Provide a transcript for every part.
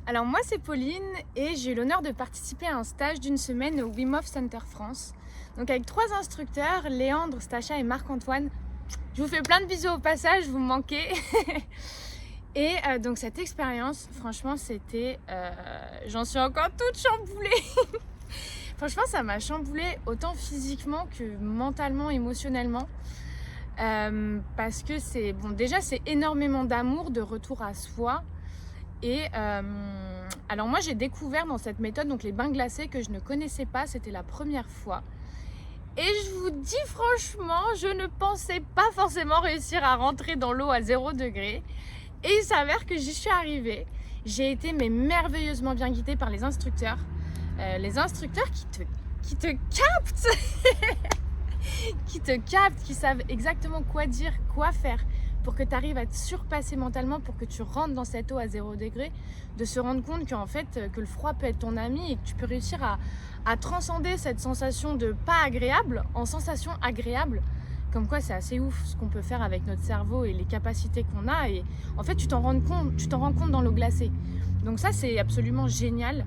Alors moi c'est Pauline et j'ai eu l'honneur de participer à un stage d'une semaine au Wim Hof Center France. Donc avec 3 instructeurs, Léandre, Stacha et Marc-Antoine. Je vous fais plein de bisous au passage, vous me manquez. Et donc cette expérience, franchement c'était... j'en suis encore toute chamboulée. Franchement ça m'a chamboulée autant physiquement que mentalement, émotionnellement. Parce que c'est... Bon déjà c'est énormément d'amour, de retour à soi. Et alors moi j'ai découvert dans cette méthode donc les bains glacés que je ne connaissais pas, c'était la première fois. Et je vous dis franchement, je ne pensais pas forcément réussir à rentrer dans l'eau à 0 degré. Et il s'avère que j'y suis arrivée. J'ai été merveilleusement bien guidée par les instructeurs. Les instructeurs qui te captent qui te captent, qui savent exactement quoi dire, quoi faire pour que tu arrives à te surpasser mentalement, pour que tu rentres dans cette eau à 0 degré, de se rendre compte qu'en fait, que le froid peut être ton ami et que tu peux réussir à transcender cette sensation de pas agréable en sensation agréable. Comme quoi c'est assez ouf ce qu'on peut faire avec notre cerveau et les capacités qu'on a, et en fait tu t'en rends compte dans l'eau glacée. Donc ça c'est absolument génial.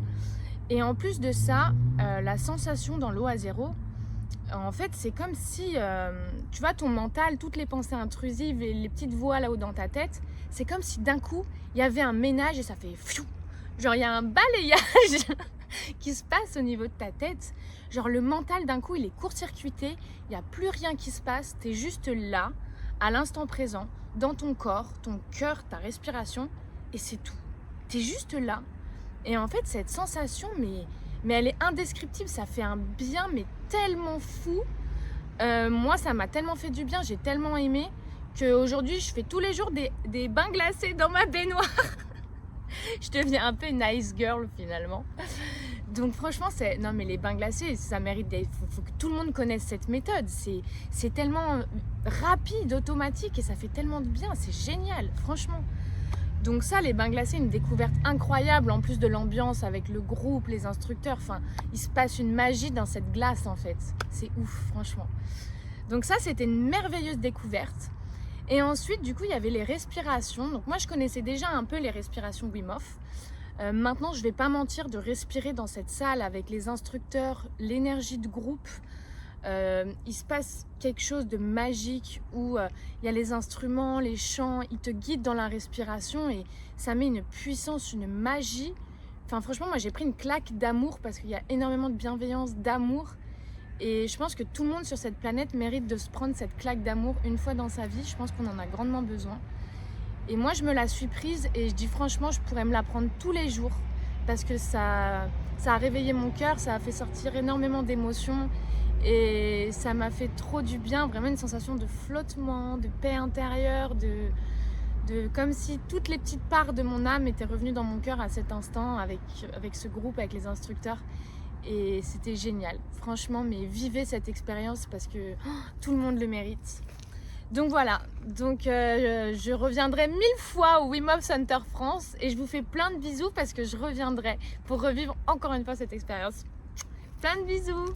Et en plus de ça, la sensation dans l'eau à 0, en fait, c'est comme si, tu vois, ton mental, toutes les pensées intrusives et les petites voix là-haut dans ta tête, c'est comme si d'un coup, il y avait un ménage et ça fait fiou. Genre, il y a un balayage qui se passe au niveau de ta tête. Genre, le mental, d'un coup, il est court-circuité, il n'y a plus rien qui se passe, tu es juste là, à l'instant présent, dans ton corps, ton cœur, ta respiration, et c'est tout. Tu es juste là. Et en fait, cette sensation, mais elle est indescriptible, ça fait un bien mais tellement fou. Moi ça m'a tellement fait du bien, j'ai tellement aimé qu'aujourd'hui je fais tous les jours des bains glacés dans ma baignoire. Je deviens un peu une ice girl finalement. Donc franchement non mais les bains glacés ça mérite faut que tout le monde connaisse cette méthode. C'est tellement rapide, automatique et ça fait tellement de bien, c'est génial franchement. Donc ça, les bains glacés, une découverte incroyable en plus de l'ambiance avec le groupe, les instructeurs. Enfin, il se passe une magie dans cette glace en fait. C'est ouf, franchement. Donc ça, c'était une merveilleuse découverte. Et ensuite, du coup, il y avait les respirations. Donc moi, je connaissais déjà un peu les respirations Wim Hof. Maintenant, je vais pas mentir, de respirer dans cette salle avec les instructeurs, l'énergie de groupe. Il se passe quelque chose de magique où il y a les instruments, les chants, ils te guident dans la respiration et ça met une puissance, une magie. Enfin franchement moi j'ai pris une claque d'amour parce qu'il y a énormément de bienveillance, d'amour, et je pense que tout le monde sur cette planète mérite de se prendre cette claque d'amour une fois dans sa vie. Je pense qu'on en a grandement besoin et moi je me la suis prise et je dis franchement je pourrais me la prendre tous les jours parce que ça a réveillé mon cœur, ça a fait sortir énormément d'émotions. Et ça m'a fait trop du bien, vraiment une sensation de flottement, de paix intérieure, comme si toutes les petites parts de mon âme étaient revenues dans mon cœur à cet instant avec ce groupe, avec les instructeurs. Et c'était génial. Franchement, mais vivez cette expérience parce que tout le monde le mérite. Donc voilà, je reviendrai 1000 fois au Wim Hof Center France et je vous fais plein de bisous parce que je reviendrai pour revivre encore une fois cette expérience. Plein de bisous!